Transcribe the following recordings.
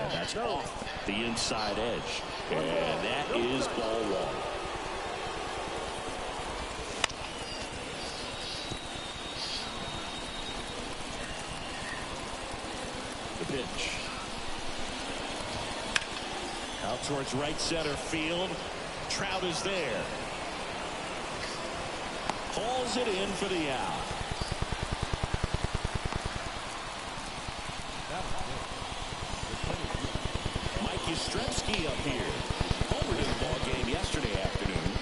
And that's off the inside edge. And that is ball one. The pitch. Out towards right center field. Trout is there. Hauls it in for the out. Mike Yastrzemski up here. Homered in the ball game yesterday afternoon.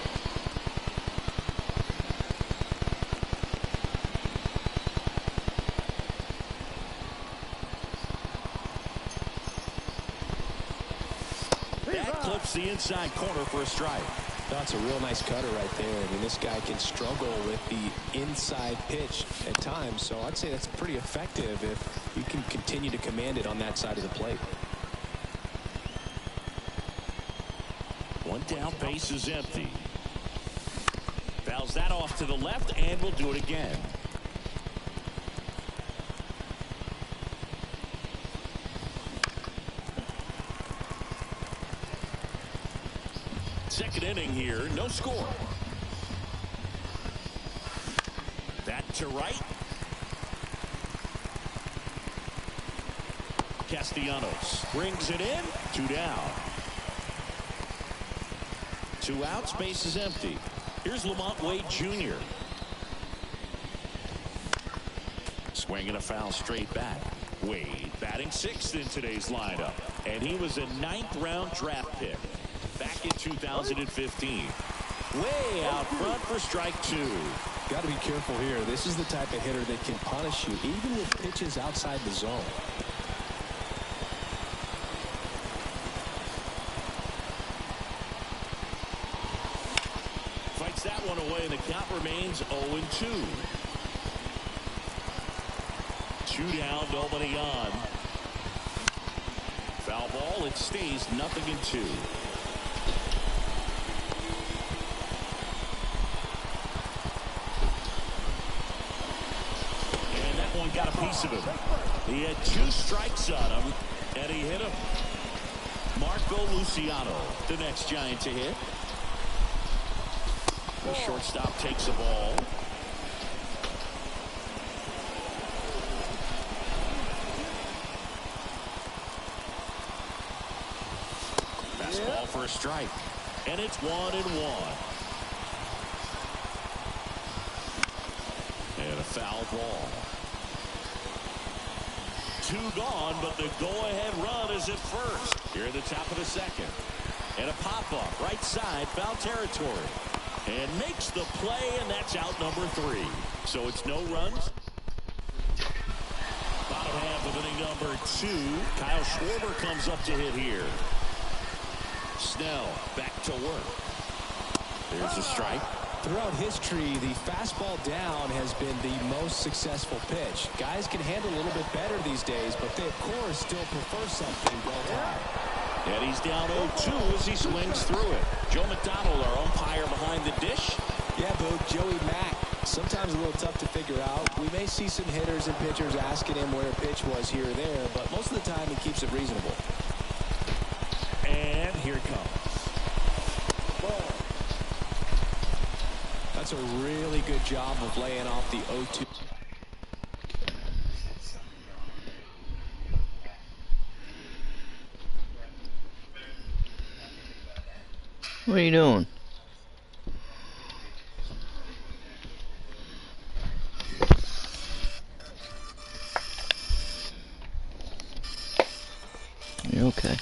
That clips the inside corner for a strike. That's a real nice cutter right there. I mean, this guy can struggle with the inside pitch at times, so I'd say that's pretty effective if you can continue to command it on that side of the plate. One down, base is empty. Fouls that off to the left, and will do it again. Second inning here, no score. Back to right. Castellanos brings it in. 2 down. 2 outs, base is empty. Here's Lamont Wade Jr. Swinging a foul straight back. Wade batting 6th in today's lineup. And he was a 9th-round draft pick back in 2015. Way out front for strike 2. Got to be careful here. This is the type of hitter that can punish you even with pitches outside the zone. Fights that one away, and the count remains 0-2. 2 down, nobody on. Foul ball, it stays 0-2. And that one got a piece of him. He had 2 strikes on him, and he hit him. Marco Luciano, the next Giant to hit. The shortstop takes the ball. Fastball for a strike. And it's 1-1. And a foul ball. 2 gone, but the go-ahead run is at first. Here at the top of the second. And a pop-up, right side, foul territory. And makes the play, and that's out number 3. So it's no runs. Bottom half of inning number 2. Kyle Schwarber comes up to hit here. Snell back to work. There's a strike. Throughout history, the fastball down has been the most successful pitch. Guys can handle a little bit better these days, but they, of course, still prefer something well high. And he's down 0-2 as he swings through it. Joe McDonald, our umpire behind the dish. Yeah, Boog, Joey Mack. Sometimes a little tough to figure out. We may see some hitters and pitchers asking him where a pitch was here or there, but most of the time he keeps it reasonable. And here it comes. That's a really good job of laying off the 0-2. What are you doing? You okay?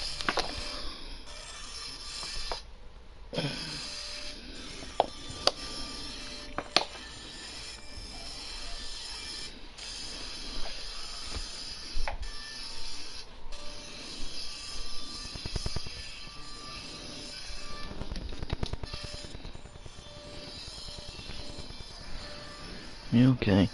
You okay?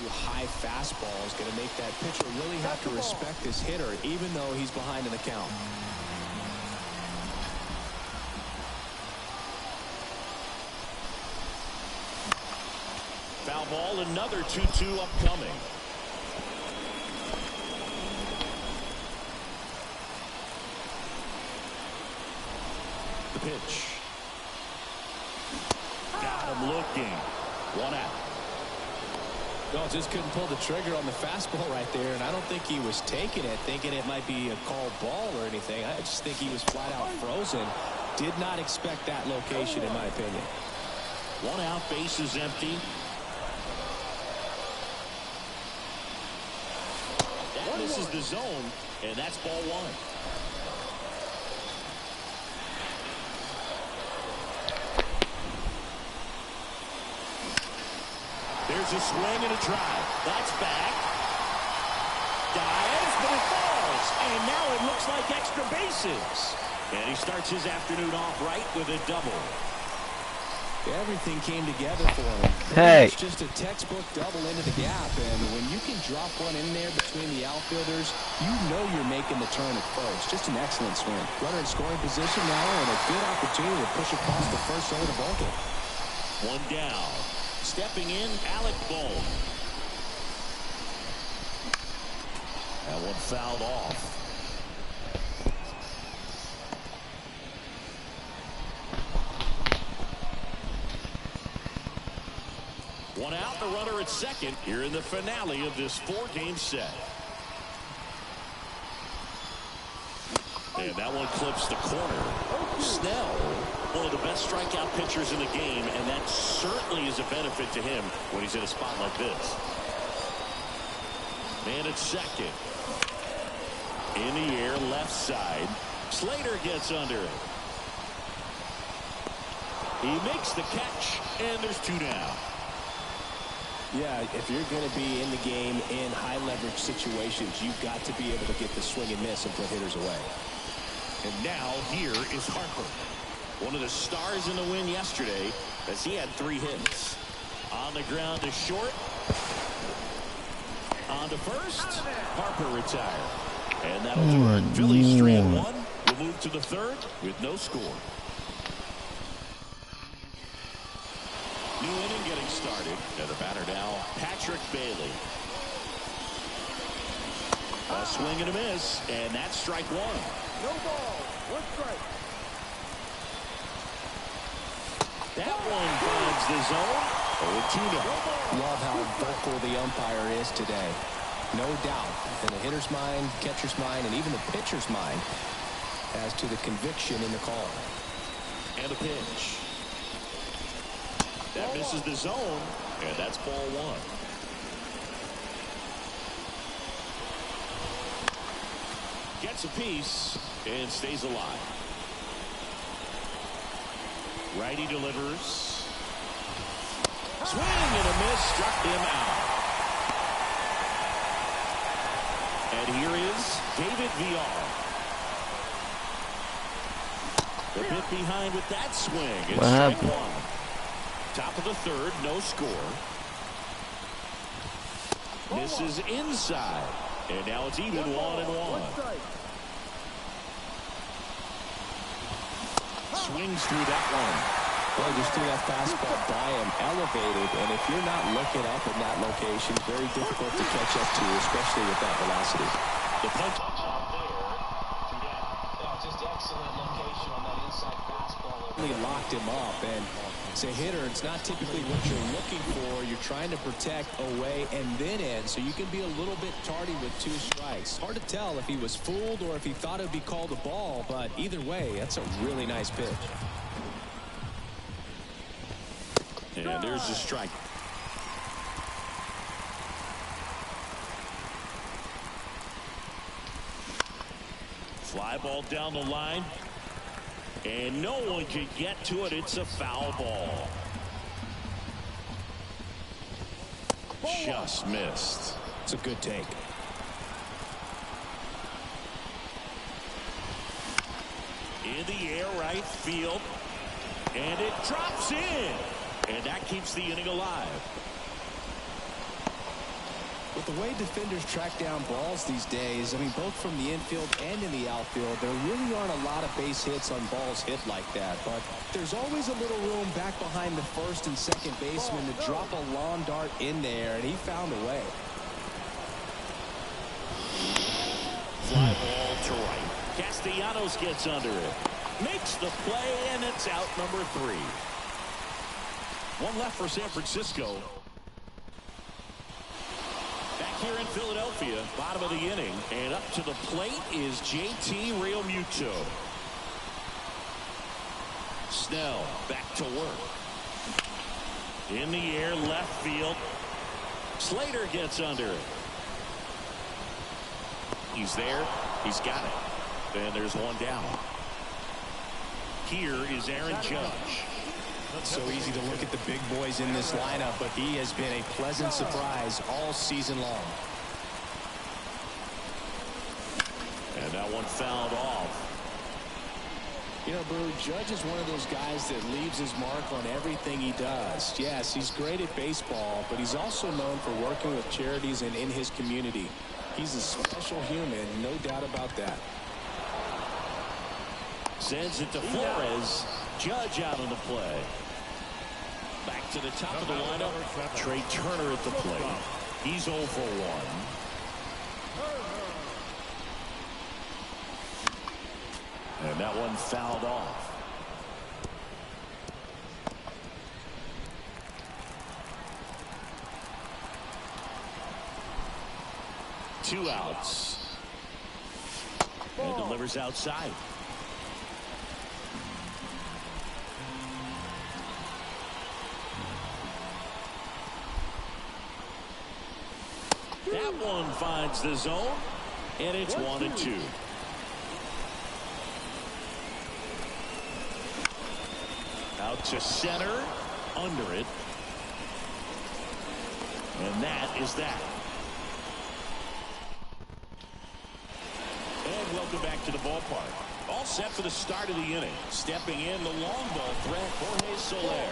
High fastball is going to make that pitcher really have to respect this hitter, even though he's behind in the count. ball. Another 2-2 upcoming. The pitch. Got him looking. 1 out. No, just couldn't pull the trigger on the fastball right there, and I don't think he was taking it, thinking it might be a called ball or anything. I just think he was flat out frozen. Did not expect that location, in my opinion. 1 out, base is empty. That misses the zone, and that's ball 1. There's a swing and a drive. That's back. Dives, but it falls. And now it looks like extra bases. And he starts his afternoon off right with a double. Everything came together for him. Hey. It's just a textbook double into the gap. And when you can drop one in there between the outfielders, you know you're making the turn at first. Just an excellent swing. Runner in scoring position now and a good opportunity to push across the first over the ballgame. 1 down. Stepping in, Alec Bohm. That one fouled off. One out, the runner at second here in the finale of this 4-game set. And that one clips the corner. Snell, one of the best strikeout pitchers in the game, and that certainly is a benefit to him when he's in a spot like this. Man at second. In the air, left side. Slater gets under it. He makes the catch, and there's 2 down. Yeah, if you're going to be in the game in high leverage situations, you've got to be able to get the swing and miss and put hitters away. And now here is Harper. One of the stars in the win yesterday as he had 3 hits. On the ground to short. On to first. Harper retired. And that'll do it. Phillies strand 1. We'll move to the 3rd with no score. New inning getting started. And the batter now, Patrick Bailey. A swing and a miss, and that's strike 1. No ball, 1 strike. That one finds the zone. 0-2 now. Love how vocal the umpire is today. No doubt in the hitter's mind, catcher's mind, and even the pitcher's mind as to the conviction in the call. And a pitch. That misses the zone, and that's ball 1. Gets a piece and stays alive. Righty delivers. Swing and a miss, struck him out. And here is David Villar. A bit behind with that swing. It's strike 1. Top of the 3rd, no score. Misses inside. And now it's even 1-1. Swings through that one. Well, just threw that fastball by him, elevated, and if you're not looking up in that location, very difficult to catch up to, especially with that velocity. The punch. Just excellent location on that inside fastball. Really locked him up, and as a hitter, it's not typically what you're looking for. You're trying to protect away and then in, so you can be a little bit tardy with 2 strikes. Hard to tell if he was fooled or if he thought it would be called a ball, but either way, that's a really nice pitch. And there's the strike. Fly ball down the line. And no one can get to it. It's a foul ball. Just missed. It's a good take. In the air, right field. And it drops in. And that keeps the inning alive. With the way defenders track down balls these days, I mean, both from the infield and in the outfield, there really aren't a lot of base hits on balls hit like that. But there's always a little room back behind the first and second baseman to drop a lawn dart in there, and he found a way. Fly ball to right. Castellanos gets under it. Makes the play, and it's out number 3. One left for San Francisco. Back here in Philadelphia, bottom of the inning, and up to the plate is JT Realmuto. Snell back to work. In the air, left field. Slater gets under it. He's there. He's got it. And there's one down. Here is Aaron Judge. So easy to look at the big boys in this lineup, but he has been a pleasant surprise all season long. And that one fouled off. You know, Brew, Judge is one of those guys that leaves his mark on everything he does. Yes, he's great at baseball, but he's also known for working with charities and in his community. He's a special human, no doubt about that. Sends it to Flores. Judge out on the play. Back to the top of the lineup. Trey Turner at the plate. He's 0 for 1. And that one fouled off. Two outs. And delivers outside. That one finds the zone, and it's 1-2. Out to center, under it. And that is that. And welcome back to the ballpark. All set for the start of the inning. Stepping in, the long ball threat, Jorge Soler.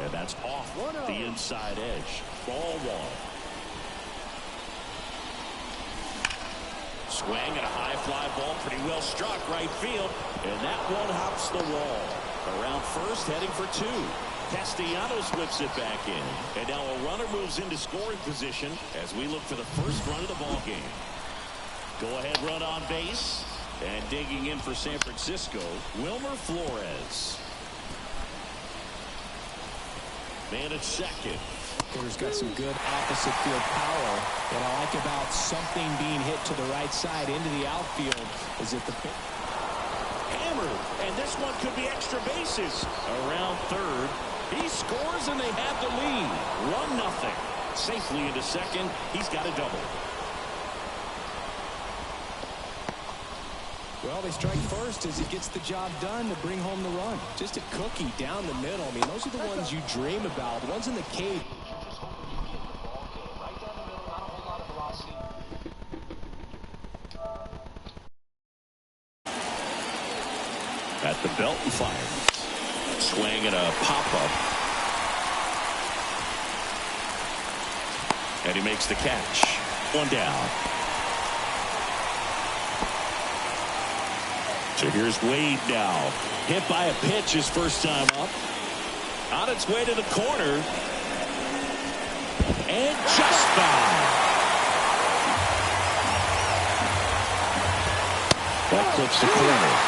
And that's off the inside edge. Ball 1. Swing and a high fly ball, pretty well struck right field, and that one hops the wall. Around first, heading for 2. Castellanos whips it back in, and now a runner moves into scoring position as we look for the first run of the ball game. Go ahead run on base, and digging in for San Francisco, Wilmer Flores. Man at second. He's got some good opposite field power. What I like about something being hit to the right side into the outfield is that the hammered, and this one could be extra bases. Around third, he scores and they have the lead. 1-0. Safely into second. He's got a double. Well, they strike first as he gets the job done to bring home the run. Just a cookie down the middle. I mean, those are the ones you dream about. The ones in the cage. At the belt and fires. Swing and a pop-up. And he makes the catch. One down. So here's Wade now. Hit by a pitch his first time up. On its way to the corner. And just foul. That clips the corner.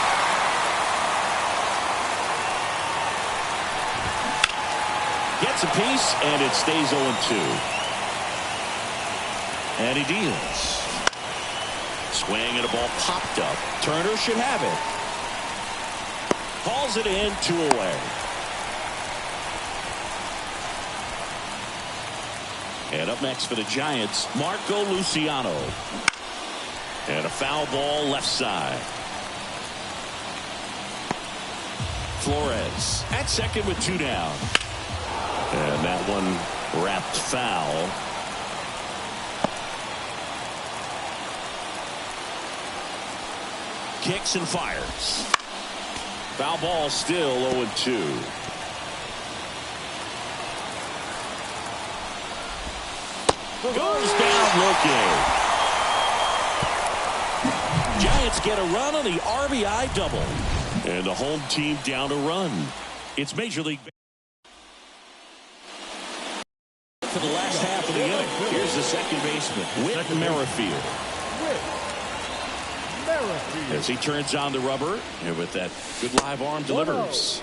Gets a piece, and it stays 0-2. And he deals. Swing and a ball popped up. Turner should have it. Calls it in, 2 away. And up next for the Giants, Marco Luciano. And a foul ball left side. Flores at second with 2 down. And that one wrapped foul. Kicks and fires. Foul ball still 0-2. Goes down looking. Giants get a run on the RBI double. And the home team down a run. It's Major League. For the last half of the inning. Here's the second baseman, Whit Merrifield. As he turns on the rubber, and with that good live arm delivers.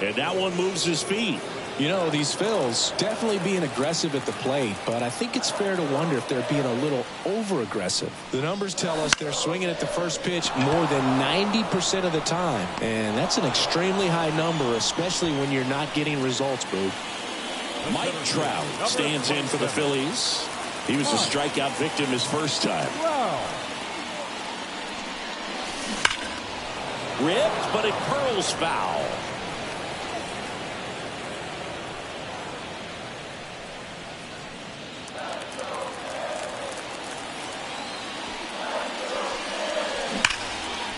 And that one moves his feet. You know, these Phils definitely being aggressive at the plate, but I think it's fair to wonder if they're being a little over-aggressive. The numbers tell us they're swinging at the first pitch more than 90% of the time, and that's an extremely high number, especially when you're not getting results, Boo. Mike Trout stands in for the Phillies. He was a strikeout victim his first time. Ripped, but it curls foul.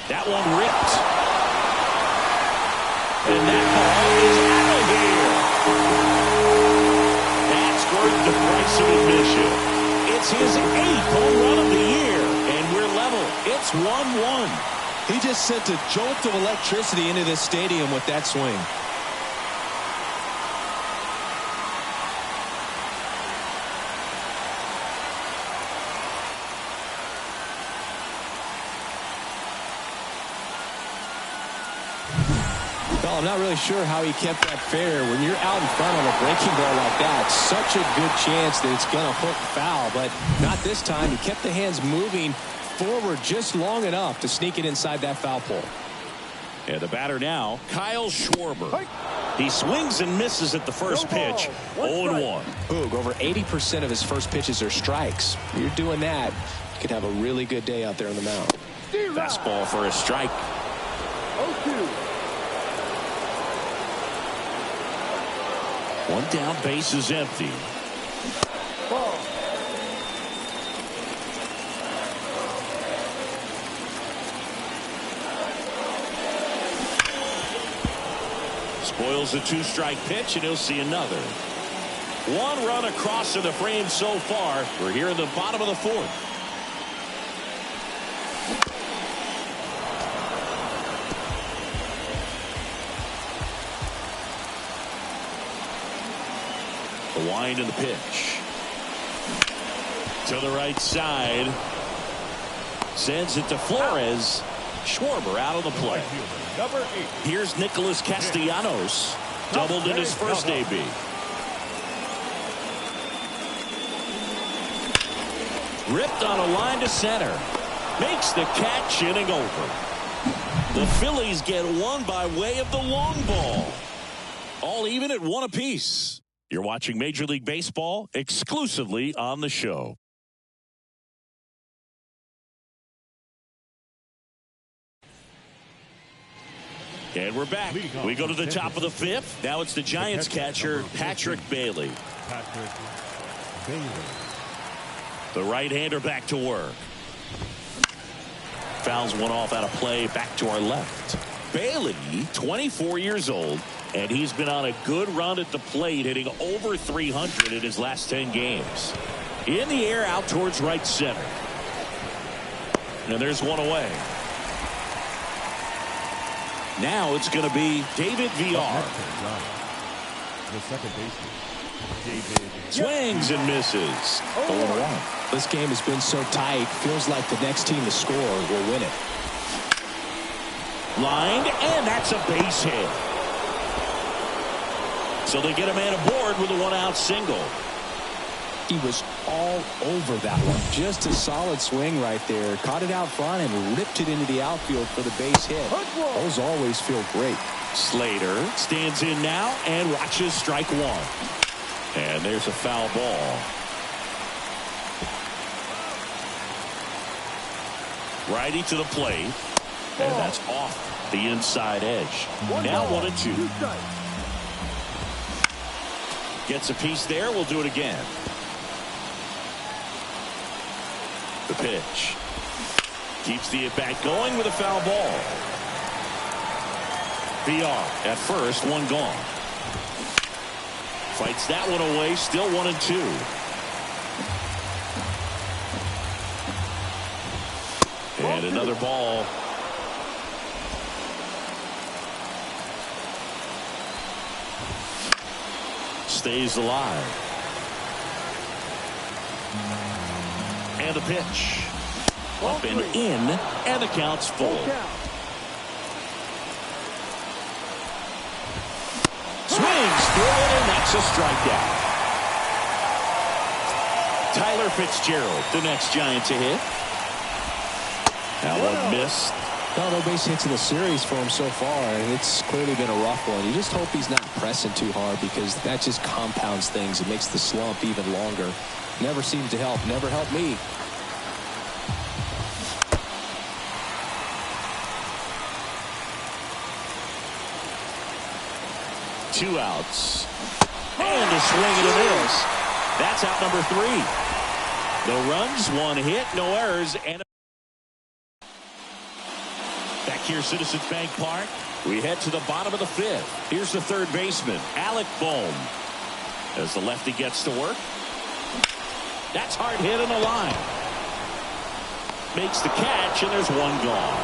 That one ripped. And that ball is out of here. That's worth the price of admission. It's his 8th home run of the year. And we're level. It's 1-1. He just sent a jolt of electricity into this stadium with that swing. Well, I'm not really sure how he kept that fair. When you're out in front on a breaking ball like that, such a good chance that it's going to hook foul, but not this time. He kept the hands moving forward just long enough to sneak it inside that foul pole. And the batter now, Kyle Schwarber. He swings and misses at the first pitch. 0-1. Boog, over 80% of his first pitches are strikes. You're doing that, you could have a really good day out there on the mound. Fastball for a strike. 0-2. One down, base is empty. Ball. Spoils a 2-strike pitch, and he'll see another. One run across in the frame so far. We're here in the bottom of the 4th. The wind and the pitch. To the right side. Sends it to Flores. Schwarber out of the play. Number 8. Here's Nicholas Castellanos. Doubled in his first AB. Ripped on a line to center. Makes the catch, inning over. The Phillies get one by way of the long ball. All even at 1 apiece. You're watching Major League Baseball exclusively on the show. And we're back. We go to the top of the 5th. Now it's the Giants catcher, Patrick Bailey. The right-hander back to work. Fouls one off out of play, back to our left. Bailey, 24 years old, and he's been on a good run at the plate, hitting over 300 in his last 10 games. In the air, out towards right center. And there's one away. Now it's going to be David VR. The second baseman, David. Swings and misses. 0-1. This game has been so tight, feels like the next team to score will win it. Lined, and that's a base hit. So they get a man aboard with a 1-out single. He was all over that one. Just a solid swing right there. Caught it out front and ripped it into the outfield for the base hit. Those always feel great. Slater stands in now and watches strike 1. And there's a foul ball. Righty to the plate. And that's off the inside edge. Now 1-2. Gets a piece there. We'll do it again. The pitch. Keeps the at-bat going with a foul ball. VR at first, one gone. Fights that one away, still 1-2. another ball. Stays alive. And a pitch. Up and in, and the count's full. Swings through it, and that's a strikeout. Tyler Fitzgerald, the next Giant to hit. That one missed. No base hits in the series for him so far, and it's clearly been a rough one. You just hope he's not pressing too hard, because that just compounds things. It makes the slump even longer. Never seemed to help. Never helped me. Two outs. And a swing and a miss. That's out number 3. No runs, 1 hit, no errors, and back here, Citizens Bank Park. We head to the bottom of the 5th. Here's the third baseman, Alec Bohm. As the lefty gets to work. That's hard hit on the line. Makes the catch, and there's 1 gone.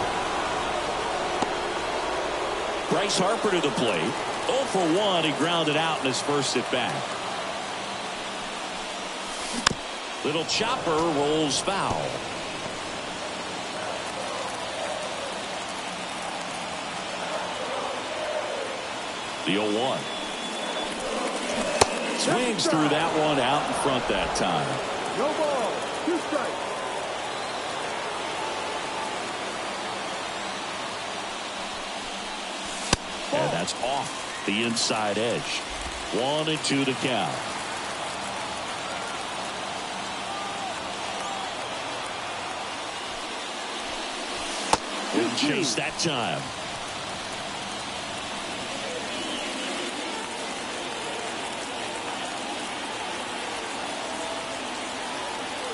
Bryce Harper to the plate. 0 for 1. He grounded out in his first at bat. Little chopper rolls foul. The 0-1. Swings through that one out in front that time. No ball. 2 strikes. And that's off the inside edge. 1-2 to count. Good chase that time.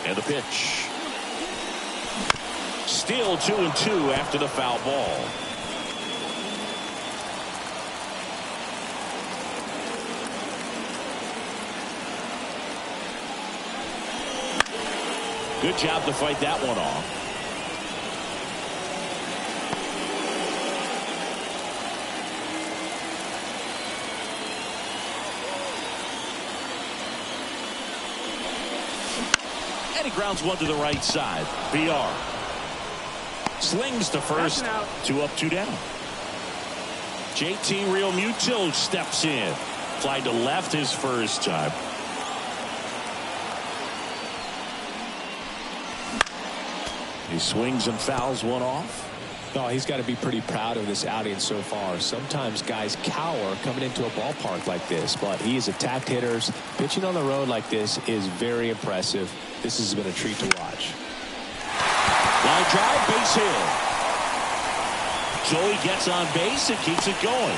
And the pitch. Still 2-2 after the foul ball. Good job to fight that one off. And he grounds one to the right side. BR slings to first. 2 up, 2 down. JT Realmuto steps in. Fly to left his first time. He swings and fouls one off. No, he's got to be pretty proud of this outing so far. Sometimes guys cower coming into a ballpark like this, but he has attacked hitters. Pitching on the road like this is very impressive. This has been a treat to watch. Line drive, base hit. Joey gets on base and keeps it going.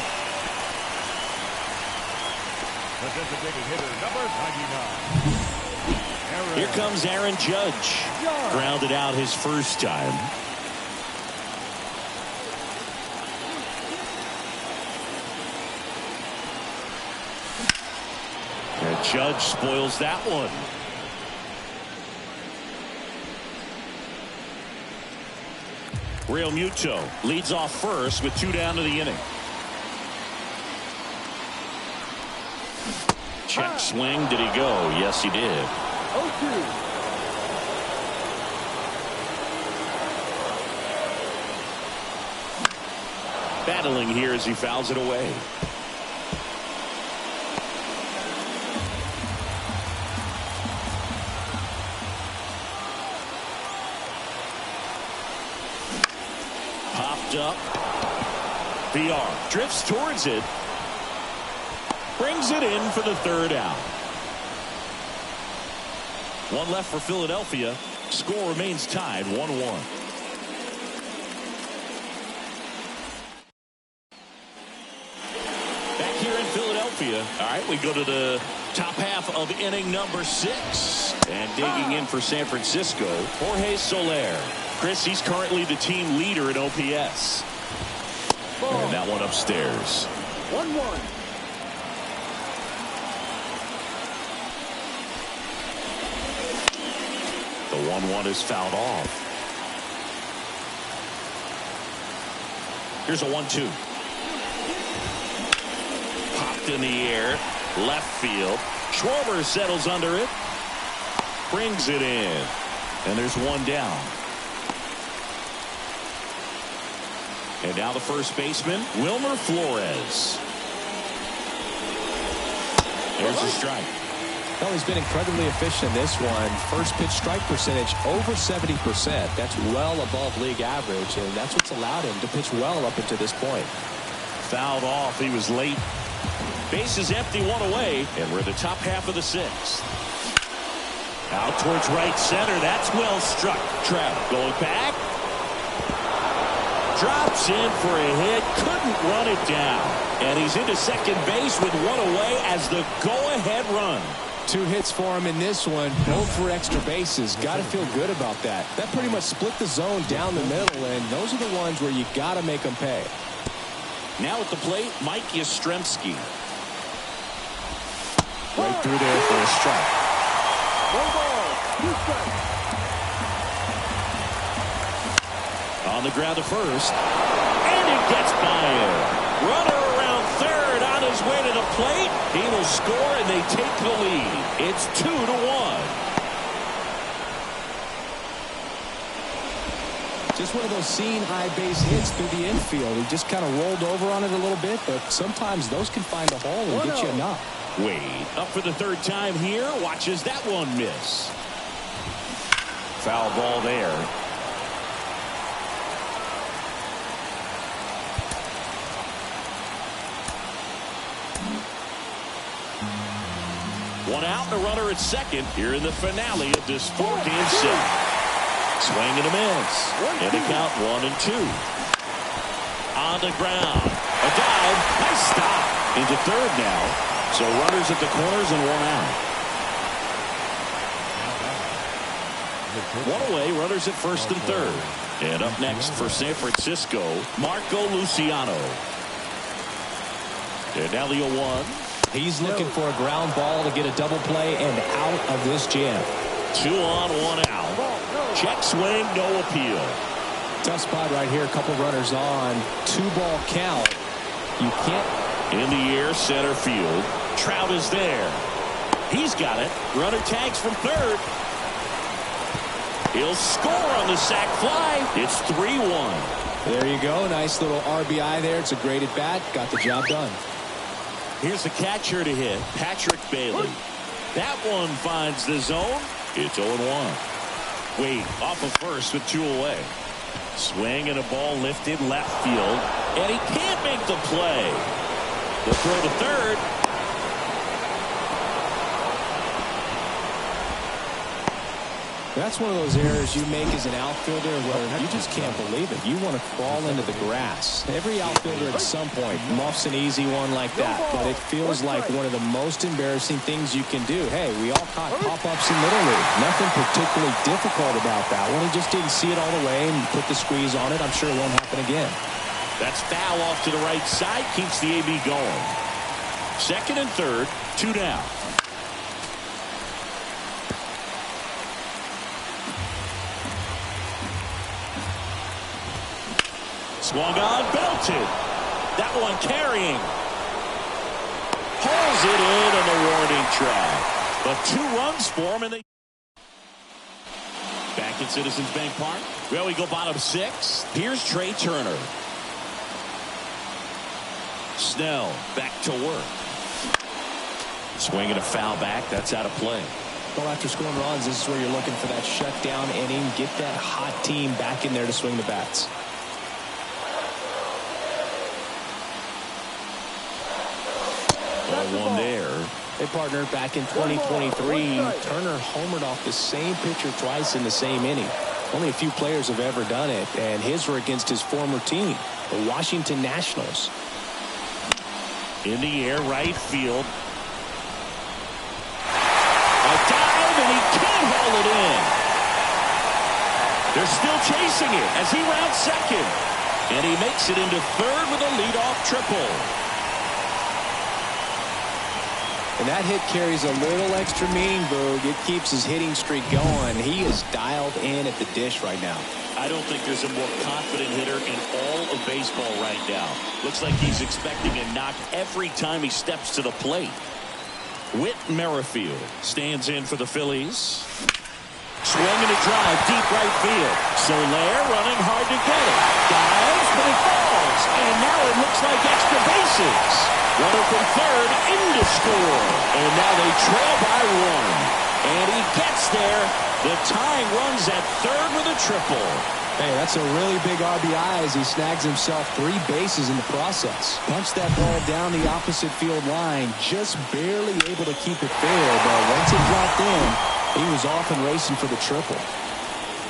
The designated hitter, number 99. Here comes Aaron Judge. Grounded out his first time. And Judge spoils that one. Realmuto leads off first with 2 down to the inning. Check swing. Did he go? Yes, he did. 0-2. Battling here as he fouls it away. Popped up. BR drifts towards it. Brings it in for the 3rd out. 1 left for Philadelphia. Score remains tied 1-1. Back here in Philadelphia. All right, we go to the top half of inning number 6. And digging in for San Francisco, Jorge Soler. Chris, he's currently the team leader in OPS. And that one upstairs. 1-1. The 1-1 is fouled off. Here's a 1-2. Popped in the air. Left field. Schwarber settles under it. Brings it in. And there's one down. And now the first baseman, Wilmer Flores. There's a strike. Well, he's been incredibly efficient in this one. First pitch strike percentage over 70%. That's well above league average, and that's what's allowed him to pitch well up until this point. Fouled off. He was late. Base is empty, one away, and we're in the top half of the sixth. Out towards right center. That's well struck. Trout going back. Drops in for a hit. Couldn't run it down. And he's into second base with one away as the go-ahead run. 2 hits for him in this one. Both for extra bases. Got to feel good about that. That pretty much split the zone down the middle, and those are the ones where you got to make them pay. Now at the plate, Mike Yastrzemski. Right through there for a strike. 1 ball, 2 strikes. On the ground to first. And it gets by him. Runner around third on his way to the plate. He will score and they take the lead. It's 2-1. Just one of those seeing high base hits through the infield. He just kind of rolled over on it a little bit, but sometimes those can find a hole and get you a knock. Wade up for the third time here. Watches that one miss. Foul ball there. One out and a runner at second here in the finale of this 4-game set. Swing and a miss. And the count 1-2. On the ground. A dive. Nice stop. Into third now. So runners at the corners and one out. One away. Runners at first and third. And up next for San Francisco, Marco Luciano. And now the 0-1. He's looking for a ground ball to get a double play and out of this jam. 2 on, 1 out. Check swing, no appeal. Tough spot right here. A couple runners on. 2-ball count. You can't. In the air, center field. Trout is there. He's got it. Runner tags from third. He'll score on the sac fly. It's 3-1. There you go. Nice little RBI there. It's a great at bat. Got the job done. Here's the catcher to hit, Patrick Bailey. That one finds the zone. It's 0-1. Wade off of first with 2 away. Swing and a ball lifted left field. And he can't make the play. The throw to third. That's one of those errors you make as an outfielder where you just can't believe it. You want to crawl into the grass. Every outfielder at some point muffs an easy one like that, but it feels like one of the most embarrassing things you can do. Hey, we all caught pop-ups in Little League. Nothing particularly difficult about that one. He just didn't see it all the way and put the squeeze on it. I'm sure it won't happen again. That's foul off to the right side. Keeps the AB going. Second and third, 2 down. Swung on, belted. That one carrying. Pulls it in on the warning track. But 2 runs for him, and they back at Citizens Bank Park. Well, we go bottom 6. Here's Trey Turner. Snell back to work. Swinging a foul back. That's out of play. Well, after scoring runs, this is where you're looking for that shutdown inning. Get that hot team back in there to swing the bats. One there. Hey, partner, back in 2023, Turner homered off the same pitcher twice in the same inning. Only a few players have ever done it, and his were against his former team, the Washington Nationals. In the air, right field. A dive, and he can't haul it in. They're still chasing it as he rounds second. And he makes it into third with a leadoff triple. And that hit carries a little extra meaning, Boog. It keeps his hitting streak going. He is dialed in at the dish right now. I don't think there's a more confident hitter in all of baseball right now. Looks like he's expecting a knock every time he steps to the plate. Whit Merrifield stands in for the Phillies. Swinging a drive, deep right field. Soler running hard to get it. Dives, but it falls. And now it looks like extra bases. Runner from third in to score. And now they trail by one. And he gets there. The tying runs at third with a triple. Hey, that's a really big RBI as he snags himself 3 bases in the process. Punched that ball down the opposite field line, just barely able to keep it fair, but once it dropped in, he was off and racing for the triple.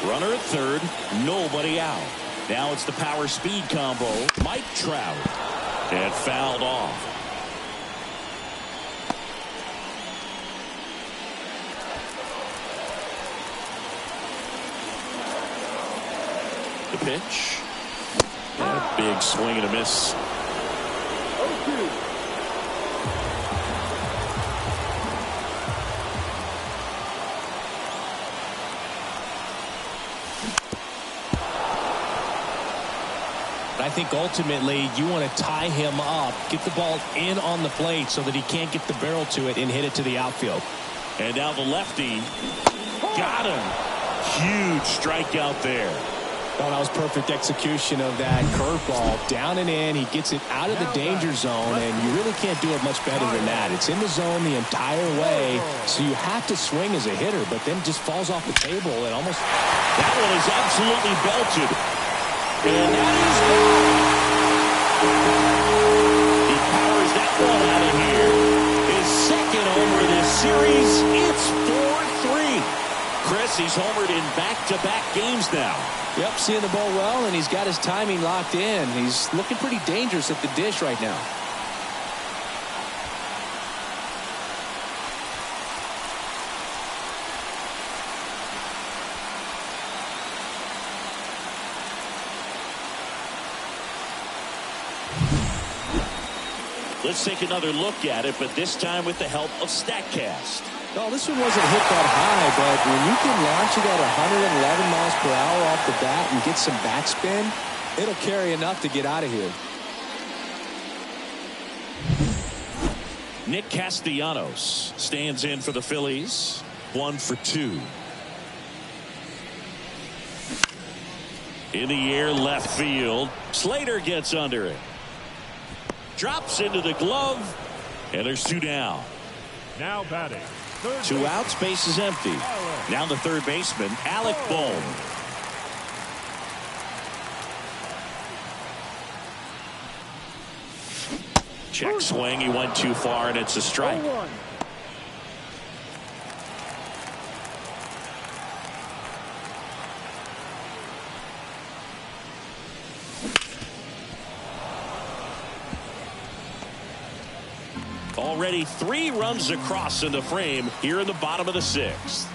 Runner at third, nobody out. Now it's the power speed combo. Mike Trout. And fouled off. The pitch. And a big swing and a miss. 0-2. I think ultimately you want to tie him up, get the ball in on the plate so that he can't get the barrel to it and hit it to the outfield. And now the lefty got him. Huge strikeout there. Oh, that was perfect execution of that curveball. Down and in. He gets it out of the danger zone, and you really can't do it much better than that. It's in the zone the entire way, so you have to swing as a hitter, but then just falls off the table and almost... That one is absolutely belted. And that is gone. He powers that one out of here. His second homer this series. It's 4-3. Chris, he's homered in back-to-back games now. Yep, seeing the ball well, and he's got his timing locked in. He's looking pretty dangerous at the dish right now. Let's take another look at it, but this time with the help of StatCast. No, this one wasn't hit that high, but when you can launch it at 111 miles per hour off the bat and get some backspin, it'll carry enough to get out of here. Nick Castellanos stands in for the Phillies. 1 for 2. In the air, left field. Slater gets under it. Drops into the glove. And there's 2 down. Now batting. 2 outs, base is empty. Now the third baseman, Alec Bohm. Check swing. He went too far, and it's a strike. 0-1. Already 3 runs across in the frame here in the bottom of the 6th.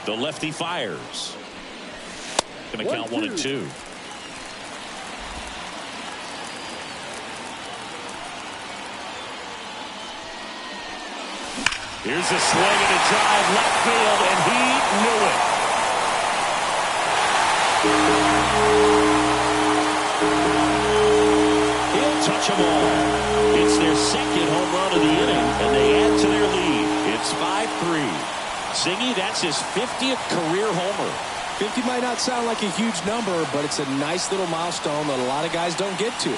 The lefty fires. Going to count 1 and 2. Here's a swing and a drive left field, and he knew it. He'll touch them all. It's their second home run of the inning, and they add to their lead. It's 5-3. Singy, that's his 50th career homer. 50 might not sound like a huge number, but it's a nice little milestone that a lot of guys don't get to.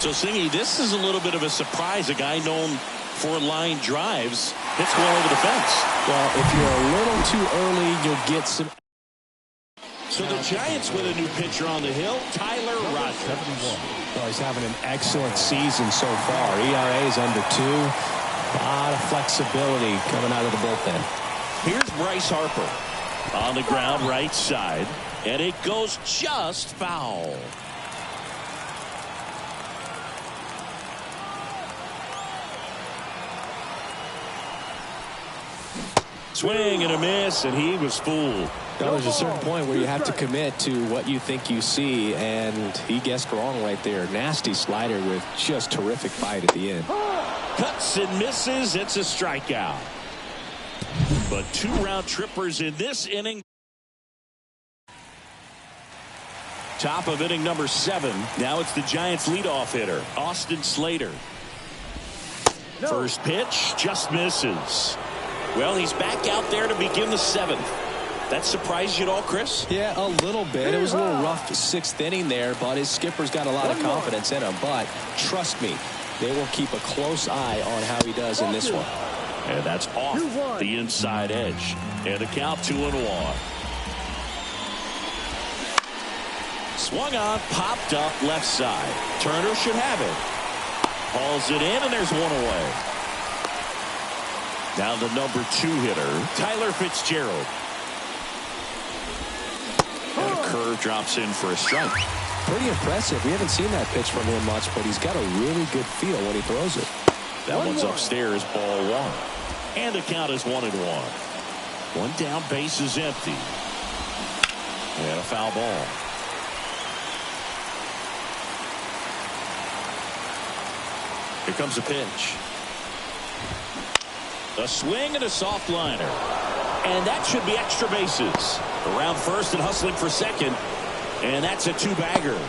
So, Singy, this is a little bit of a surprise. A guy known for line drives hits one over the fence. Well, if you're a little too early, you'll get some. So the Giants with a new pitcher on the hill, Tyler Rogers. Well, he's having an excellent season so far. ERA is under 2. A lot of flexibility coming out of the bullpen. Here's Bryce Harper on the ground right side, and it goes just foul. Swing and a miss, and he was fooled. Now, there's a certain point where you have to commit to what you think you see, and he guessed wrong right there. Nasty slider with just terrific bite at the end. Cuts and misses. It's a strikeout. But 2 round trippers in this inning. Top of inning number 7. Now it's the Giants leadoff hitter, Austin Slater. First pitch just misses. Well, he's back out there to begin the 7th. That surprised you at all, Chris? Yeah, a little bit. It was a little rough 6th inning there, but his skipper's got a lot of confidence in him. But trust me, they will keep a close eye on how he does in this one. And that's off the inside edge. And the count 2-1. Swung on, popped up left side. Turner should have it. Hauls it in, and there's one away. Now the number 2 hitter, Tyler Fitzgerald. And a curve drops in for a strike. Pretty impressive. We haven't seen that pitch from him much, but he's got a really good feel when he throws it. That one's upstairs, ball 1. And the count is 1-1. One down, base is empty. And a foul ball. Here comes a pitch. A swing and a soft liner. And that should be extra bases. Around first and hustling for second. And that's a 2-bagger.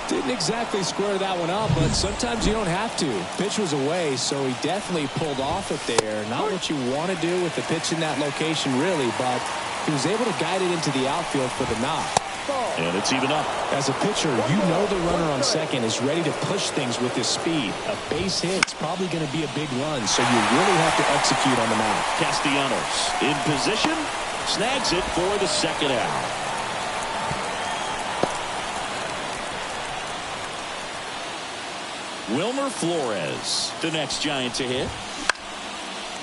Didn't exactly square that one up, but sometimes you don't have to. Pitch was away, so he definitely pulled off it there. Not what you want to do with the pitch in that location, really, but he was able to guide it into the outfield for the knock. And it's even up. As a pitcher, you know the runner on second is ready to push things with his speed. A base hit's probably going to be a big run, so you really have to execute on the mound. Castellanos in position, snags it for the second out. Wilmer Flores, the next Giant to hit.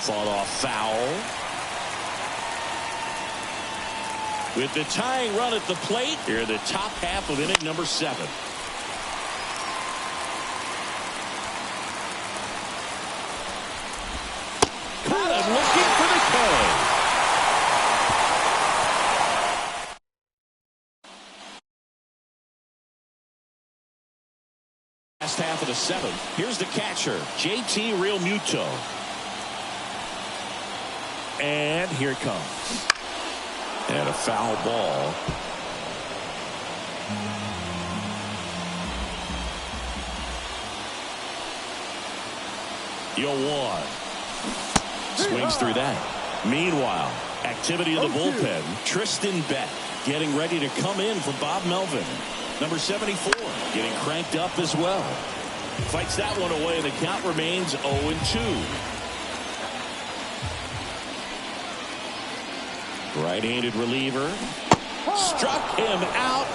Fought off foul. With the tying run at the plate, here in the top half of inning number 7. Caught him looking for the K. Last half of the 7th. Here's the catcher, JT Realmuto. And here it comes. And a foul ball. Yo, 1. Swings through that. Meanwhile, activity in the bullpen. Tristan Beck getting ready to come in for Bob Melvin. Number 74 getting cranked up as well. Fights that one away, and the count remains 0-2. Right-handed reliever. Struck him out.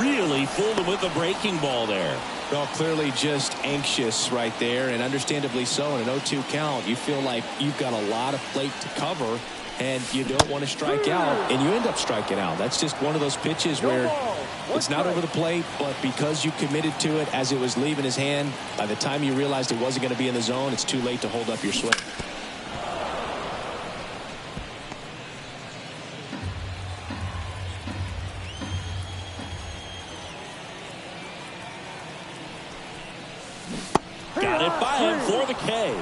Really fooled him with the breaking ball there. Well, clearly just anxious right there, and understandably so. In an 0-2 count, you feel like you've got a lot of plate to cover, and you don't want to strike out, and you end up striking out. That's just one of those pitches where it's not over the plate, but because you committed to it as it was leaving his hand, by the time you realized it wasn't going to be in the zone, it's too late to hold up your swing. Got it by him for the K.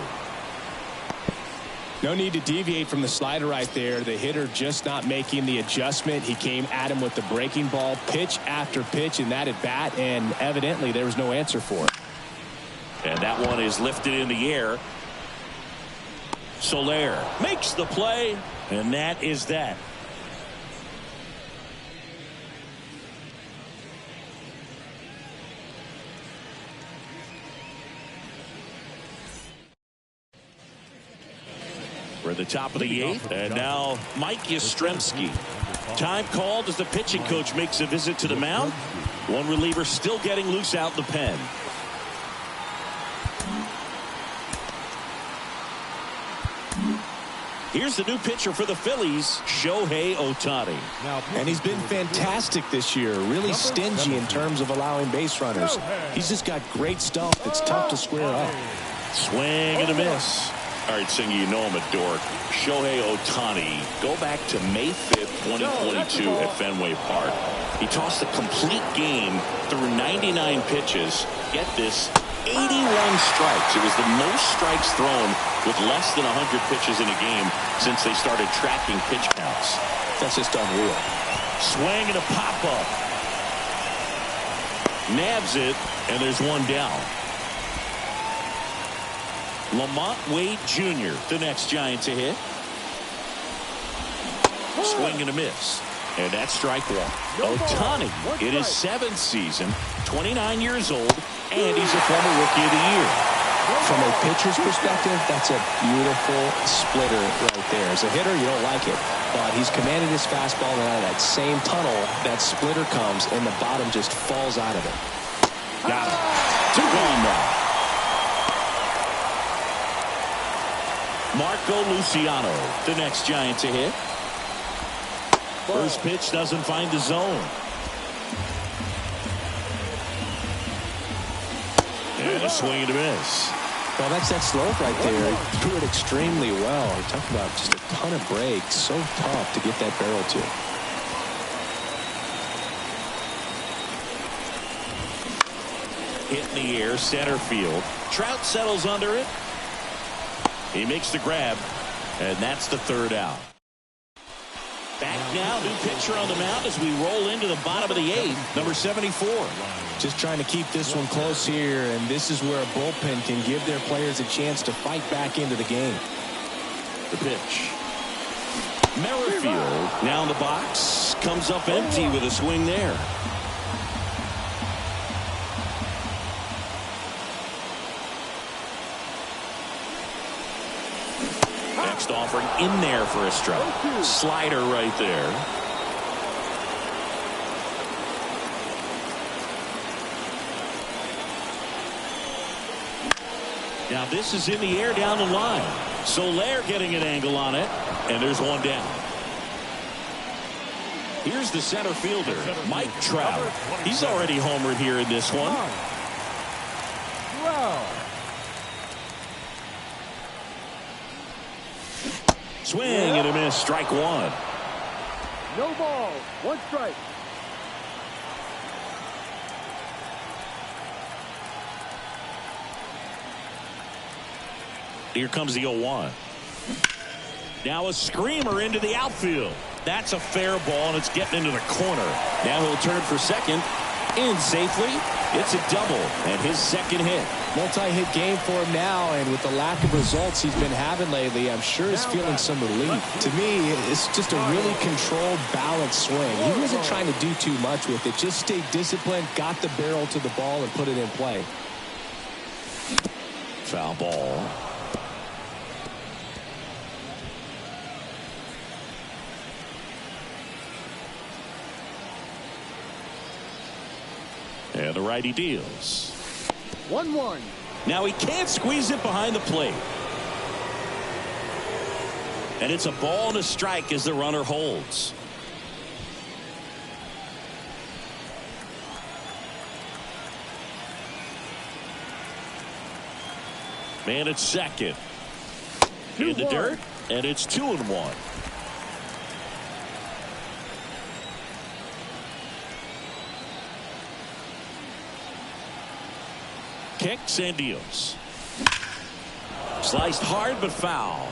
No need to deviate from the slider right there. The hitter just not making the adjustment. He came at him with the breaking ball, pitch after pitch in that at bat, and evidently there was no answer for it. And that one is lifted in the air. Soler makes the play, and that is that. We're at the top of the 8th, and now Mike Yastrzemski. Time called as the pitching coach makes a visit to the mound. One reliever still getting loose out in the pen. Here's the new pitcher for the Phillies, Shohei Ohtani. And he's been fantastic this year, really stingy in terms of allowing base runners. He's just got great stuff that's tough to square up. Swing and a miss. All right, Singer, you know him at dork. Shohei Ohtani. Go back to May 5th, 2022 at Fenway Park. He tossed a complete game through 99 pitches. Get this, 81 strikes. It was the most strikes thrown with less than 100 pitches in a game since they started tracking pitch counts. That's just unreal. Swing and a pop-up. Nabs it, and there's one down. Lamont Wade Jr., the next Giant to hit. Swing and a miss. And that's strike one. Ohtani in his 7th season, 29 years old, and he's a former Rookie of the Year. From a pitcher's perspective, that's a beautiful splitter right there. As a hitter, you don't like it, but he's commanded his fastball, and out of that same tunnel, that splitter comes, and the bottom just falls out of it. Got him. 2 gone now. Marco Luciano, the next Giant to hit. First pitch doesn't find the zone. And a swing and a miss. Well, that's that slope right there. He threw it extremely well. He talked about just a ton of breaks. So tough to get that barrel to. Hit in the air, center field. Trout settles under it. He makes the grab, and that's the 3rd out. Back now, new pitcher on the mound as we roll into the bottom of the 8th, number 74. Just trying to keep this one close here, and this is where a bullpen can give their players a chance to fight back into the game. The pitch. Merrifield now in the box, comes up empty with a swing there. Next offering in there for a strike. Slider right there. Now this is in the air down the line. Soler getting an angle on it, and there's one down. Here's the center fielder, Mike Trout. He's already homered here in this one. Swing and a miss, strike one. No ball, 1 strike. Here comes the 0-1. Now a screamer into the outfield. That's a fair ball, and it's getting into the corner. Now he'll turn for second. In safely. It's a double, and his 2nd hit. Multi-hit game for him now, and with the lack of results he's been having lately, I'm sure he's feeling some relief. To me, it's just a really controlled, balanced swing. He wasn't trying to do too much with it. Just stayed disciplined, got the barrel to the ball, and put it in play. Foul ball. And the righty deals. 1-1. Now he can't squeeze it behind the plate. And it's a ball and a strike as the runner holds. Man at second. In the dirt, and it's 2-1. Kicks and deals. Sliced hard but foul.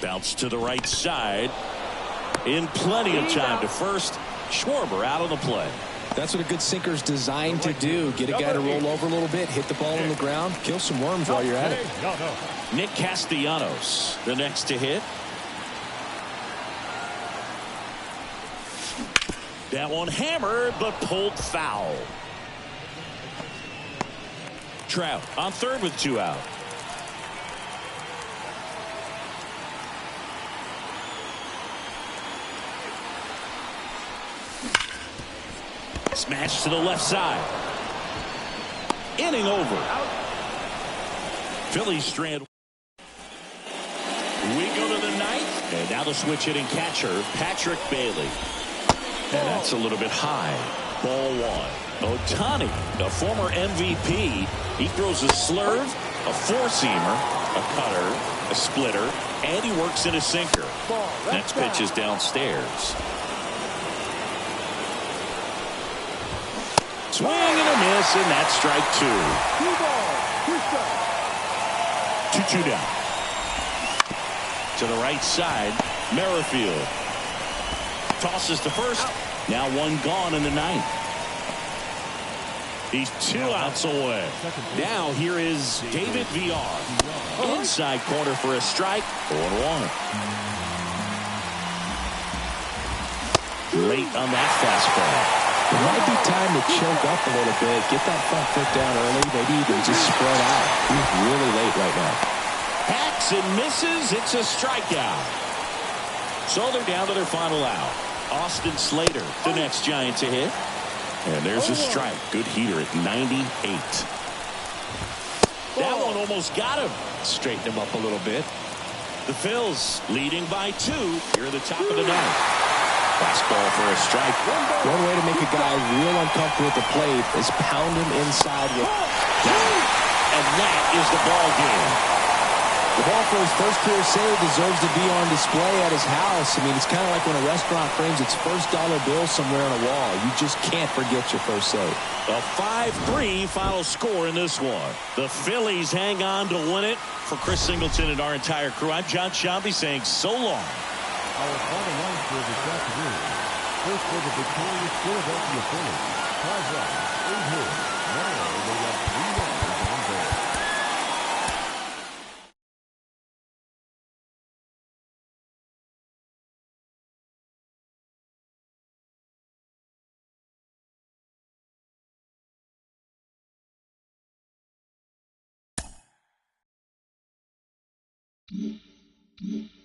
Bounce to the right side. In plenty of time to first. Schwarber out on the play. That's what a good sinker's designed to do. Get a guy to roll over a little bit, hit the ball on the ground, kill some worms while you're at it. Nick Castellanos, the next to hit. That one hammered, but pulled foul. Trout on third with 2 out. Smash to the left side. Inning over. Phillies strand. We go to the 9th. And now the switch hitting catcher, Patrick Bailey. And that's a little bit high. Ball one. Ohtani, a former MVP. He throws a slurve, a four-seamer, a cutter, a splitter, and he works in a sinker. Next pitch is downstairs. Swing and a miss, and that's strike two. 2-2 down. To the right side, Merrifield. Tosses to first. Now one gone in the ninth. He's 2 outs away. Now here is David VR. Inside corner for a strike. 0-1. Late on that fastball. It might be time to choke up a little bit, get that front foot down early, maybe even just spread out. He's really late right now. Hacks and misses. It's a strikeout. So they're down to their final out. Austin Slater, the next Giant to hit. And there's a strike. Good heater at 98. That one almost got him. Straighten him up a little bit. The Phils leading by 2 here at the top of the ninth. Fastball for a strike. One way to make a guy real uncomfortable at the plate is pound him inside with down. And that is the ball game. The ball for his first career save deserves to be on display at his house. I mean, it's kind of like when a restaurant frames its first dollar bill somewhere on a wall. You just can't forget your first save. A 5-3 final score in this one. The Phillies hang on to win it. For Chris Singleton and our entire crew, I'm John Shambi saying so long. Our final line for this afternoon. First for the victorious Philadelphia Phillies. Ties up 8 hits. Now they have 3 runners on base. Mm-hmm.